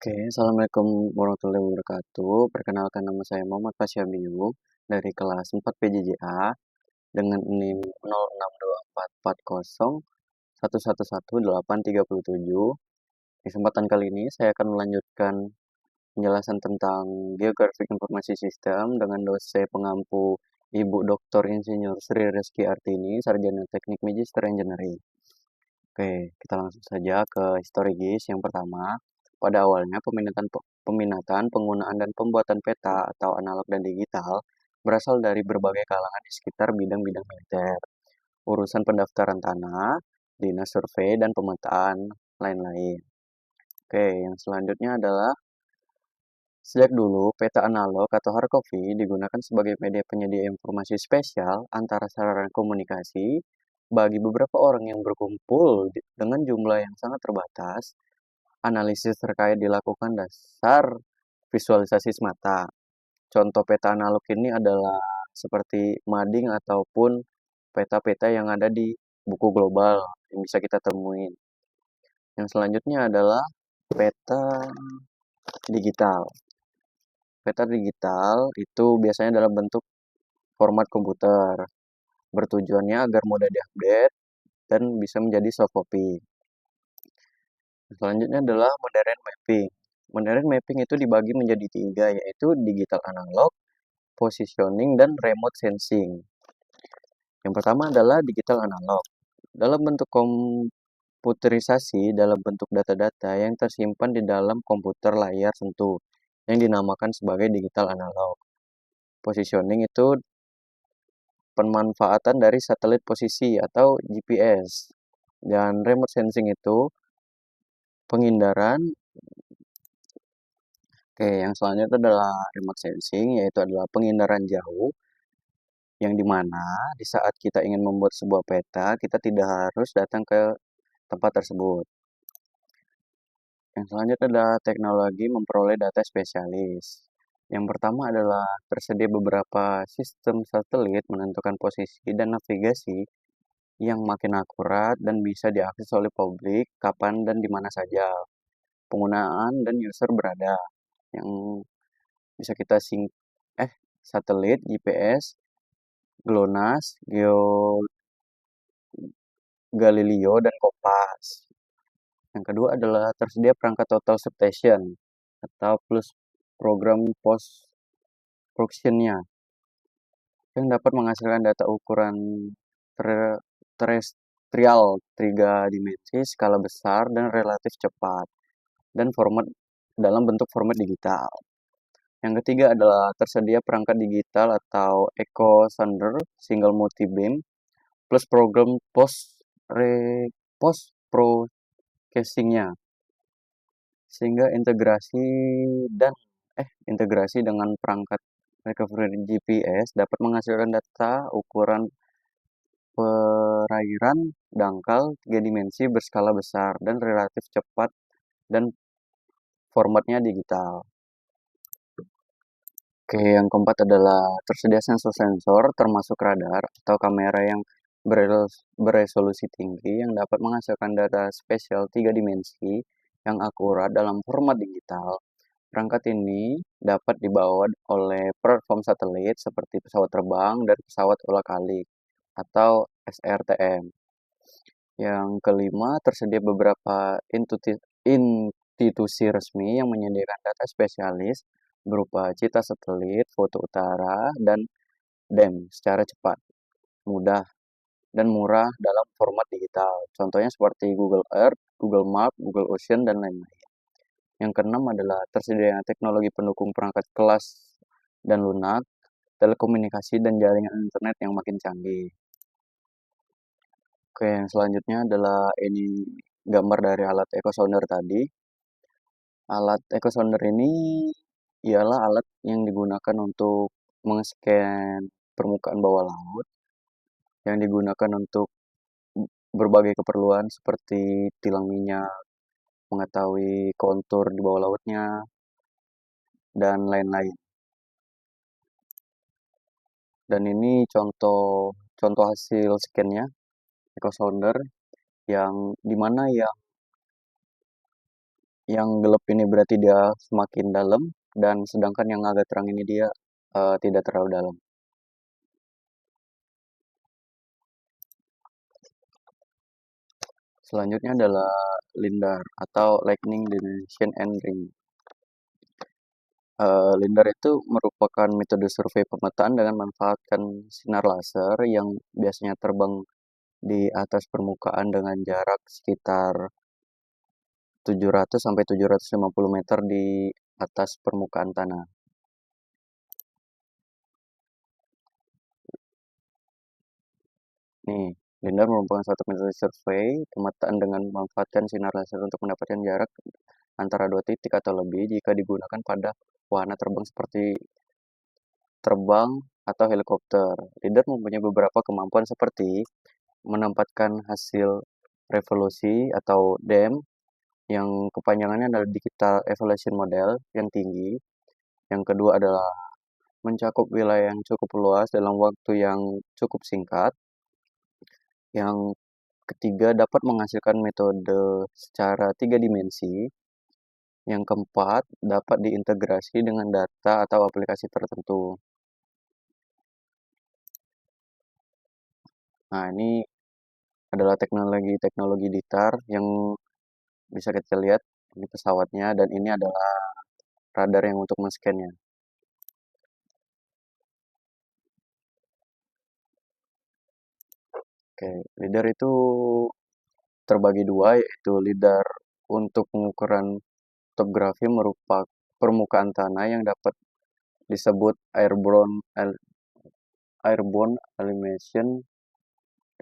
Oke, assalamualaikum warahmatullahi wabarakatuh. Perkenalkan nama saya Muhammad Fasyabiu dari kelas 4 PJJA dengan NIM 062440111837. Di kesempatan kali ini saya akan melanjutkan penjelasan tentang Geografik Informasi Sistem dengan dosen pengampu Ibu Dr. Insinyur Sri Reski Artini, Sarjana Teknik Magister Engineering. Oke, kita langsung saja ke historis yang pertama. Pada awalnya, peminatan, penggunaan, dan pembuatan peta atau analog dan digital berasal dari berbagai kalangan di sekitar bidang-bidang militer, urusan pendaftaran tanah, dinas survei, dan pemetaan lain-lain. Oke, yang selanjutnya adalah sejak dulu peta analog atau hard copy digunakan sebagai media penyedia informasi spesial antara sarana komunikasi bagi beberapa orang yang berkumpul dengan jumlah yang sangat terbatas. Analisis terkait dilakukan dasar visualisasi semata. Contoh peta analog ini adalah seperti mading ataupun peta-peta yang ada di buku global yang bisa kita temuin. Yang selanjutnya adalah peta digital. Peta digital itu biasanya dalam bentuk format komputer. Bertujuannya agar mudah diupdate dan bisa menjadi soft copy. Selanjutnya adalah modern mapping. Modern mapping itu dibagi menjadi tiga, yaitu digital analog, positioning, dan remote sensing. Yang pertama adalah digital analog. Dalam bentuk komputerisasi, dalam bentuk data-data yang tersimpan di dalam komputer layar sentuh, yang dinamakan sebagai digital analog. Positioning itu pemanfaatan dari satelit posisi atau GPS. Dan remote sensing itu penghindaran. Oke, yang selanjutnya adalah remote sensing, yaitu adalah penghindaran jauh, yang dimana di saat kita ingin membuat sebuah peta, kita tidak harus datang ke tempat tersebut. Yang selanjutnya adalah teknologi memperoleh data spesialis. Yang pertama adalah tersedia beberapa sistem satelit menentukan posisi dan navigasi yang makin akurat dan bisa diakses oleh publik kapan dan di mana saja penggunaan dan user berada. Yang bisa kita satelit, GPS, GLONASS, Galileo, dan Kompas. Yang kedua adalah tersedia perangkat total substation atau plus program post production-nya yang dapat menghasilkan data ukuran terestrial 3 dimensi, skala besar, dan relatif cepat, dan format dalam bentuk format digital. Yang ketiga adalah tersedia perangkat digital atau echo sounder single multi beam plus program post processing-nya sehingga dan integrasi dengan perangkat recovery GPS dapat menghasilkan data ukuran perairan dangkal 3 dimensi berskala besar dan relatif cepat dan formatnya digital. Oke, yang keempat adalah tersedia sensor-sensor termasuk radar atau kamera yang beresolusi tinggi yang dapat menghasilkan data spesial 3 dimensi yang akurat dalam format digital. Perangkat ini dapat dibawa oleh platform satelit seperti pesawat terbang dan pesawat ulang-alik atau SRTM. Yang kelima, tersedia beberapa institusi resmi yang menyediakan data spesialis berupa cita satelit, foto utara, dan DEM secara cepat, mudah, dan murah dalam format digital. Contohnya seperti Google Earth, Google Map, Google Ocean, dan lain-lain. Yang keenam adalah tersedianya teknologi pendukung perangkat kelas dan lunak, telekomunikasi, dan jaringan internet yang makin canggih. Oke, yang selanjutnya adalah ini gambar dari alat echo sounder tadi. Alat echo sounder ini ialah alat yang digunakan untuk meng-scan permukaan bawah laut, yang digunakan untuk berbagai keperluan seperti tilang minyak, mengetahui kontur di bawah lautnya, dan lain-lain. Dan ini contoh hasil scan-nya, echo sounder, yang dimana Yang gelap ini berarti dia semakin dalam, dan sedangkan yang agak terang ini dia tidak terlalu dalam. Selanjutnya adalah LiDAR atau Lightning Detection and Ring. LiDAR itu merupakan metode survei pemetaan dengan memanfaatkan sinar laser yang biasanya terbang di atas permukaan dengan jarak sekitar 700 sampai 750 meter di atas permukaan tanah. Nih, LiDAR merupakan suatu metode survei pemetaan dengan memanfaatkan sinar laser untuk mendapatkan jarak antara dua titik atau lebih jika digunakan pada wahana terbang seperti terbang atau helikopter. LiDAR mempunyai beberapa kemampuan seperti menempatkan hasil revolusi atau DEM yang kepanjangannya adalah Digital Evaluation Model yang tinggi. Yang kedua adalah mencakup wilayah yang cukup luas dalam waktu yang cukup singkat. Yang ketiga dapat menghasilkan metode secara tiga dimensi. Yang keempat dapat diintegrasi dengan data atau aplikasi tertentu. Nah, ini adalah teknologi-teknologi DITAR yang bisa kita lihat ini pesawatnya, dan ini adalah radar yang untuk men-scan-nya. Oke, LiDAR itu terbagi dua, yaitu LiDAR untuk pengukuran topografi merupakan permukaan tanah yang dapat disebut airborne illumination,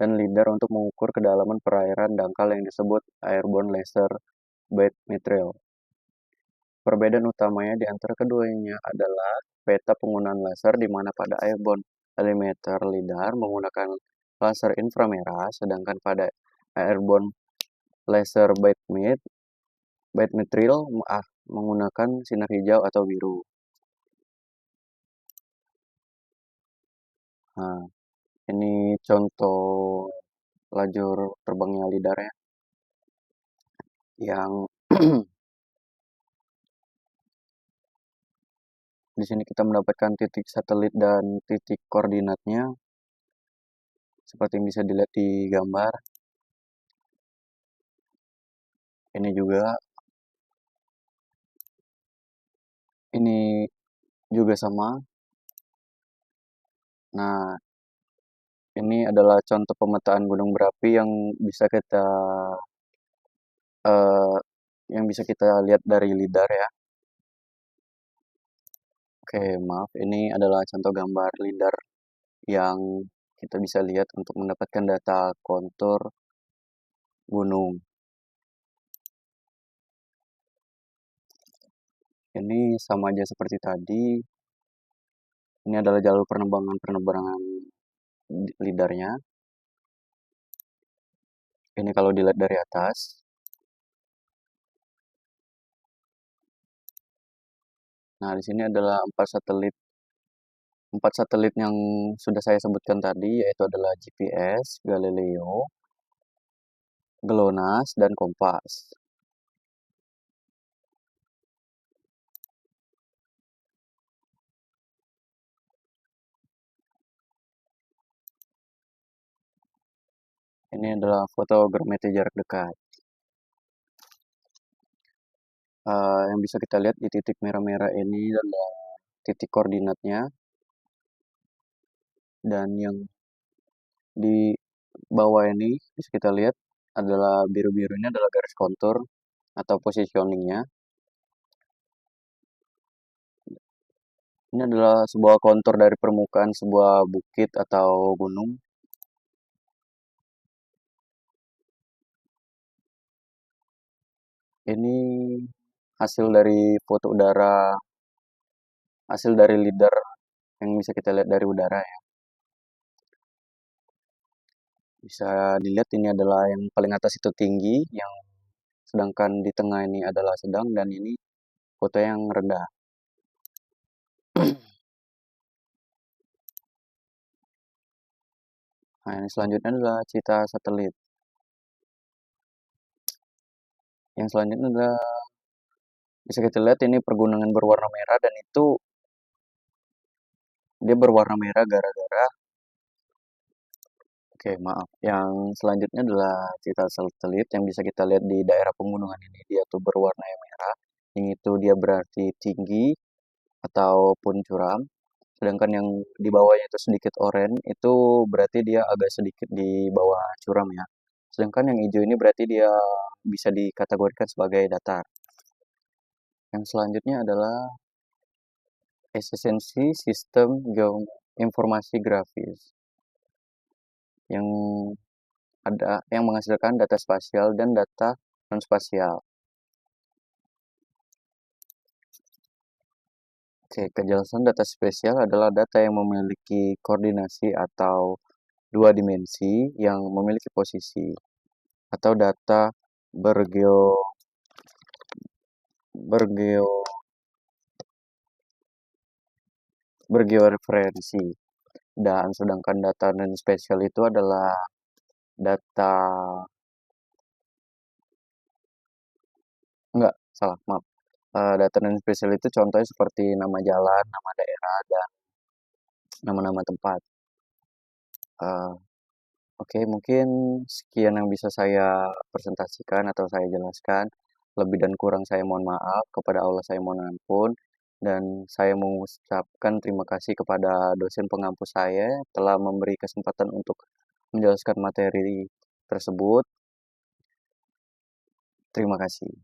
dan LiDAR untuk mengukur kedalaman perairan dangkal yang disebut airborne laser bed material. Perbedaan utamanya di antara keduanya adalah peta penggunaan laser, di mana pada airborne emitter LiDAR menggunakan laser inframerah, sedangkan pada airborne laser bed material menggunakan sinar hijau atau biru. Nah, ini contoh lajur terbangnya LiDAR ya, yang di sini kita mendapatkan titik satelit dan titik koordinatnya seperti yang bisa dilihat di gambar. Ini juga, ini juga sama. Nah, ini adalah contoh pemetaan gunung berapi eh, yang bisa kita lihat dari LiDAR ya. Oke, maaf, ini adalah contoh gambar LiDAR yang kita bisa lihat untuk mendapatkan data kontur gunung. Ini sama aja seperti tadi. Ini adalah jalur penerbangan LiDAR-nya. Ini kalau dilihat dari atas. Nah, di sini adalah empat satelit yang sudah saya sebutkan tadi, yaitu adalah GPS, Galileo, GLONASS, dan Kompas. Ini adalah fotogrametri jarak dekat. Yang bisa kita lihat di titik merah-merah ini adalah titik koordinatnya, dan yang di bawah ini bisa kita lihat adalah biru-biru, ini adalah garis kontur atau positioningnya. Ini adalah sebuah kontur dari permukaan sebuah bukit atau gunung. Ini hasil dari foto udara, hasil dari LiDAR yang bisa kita lihat dari udara ya. Bisa dilihat ini adalah yang paling atas itu tinggi, yang sedangkan di tengah ini adalah sedang, dan ini foto yang rendah. Nah, yang selanjutnya adalah citra satelit. Yang selanjutnya adalah Bisa kita lihat ini pergunungan berwarna merah dan itu dia berwarna merah gara-gara oke maaf. Yang selanjutnya adalah citra satelit yang bisa kita lihat di daerah pegunungan ini dia tuh berwarna yang merah. Yang itu dia berarti tinggi ataupun curam. Sedangkan yang di bawahnya itu sedikit oranye itu berarti dia agak sedikit di bawah curam ya. Sedangkan yang hijau ini berarti dia bisa dikategorikan sebagai datar. Yang selanjutnya adalah efisiensi sistem informasi grafis yang yang menghasilkan data spasial dan data non spasial. Oke, kejelasan data spasial adalah data yang memiliki koordinasi atau dua dimensi yang memiliki posisi atau data bergeo bergeo bergeoreferensi. Dan sedangkan data non spasial itu adalah data enggak salah maaf. Data non spasial itu contohnya seperti nama jalan, nama daerah, dan nama-nama tempat. Eh, Oke, mungkin sekian yang bisa saya presentasikan atau saya jelaskan. Lebih dan kurang saya mohon maaf, kepada Allah saya mohon ampun, dan saya mengucapkan terima kasih kepada dosen pengampu saya telah memberi kesempatan untuk menjelaskan materi tersebut. Terima kasih.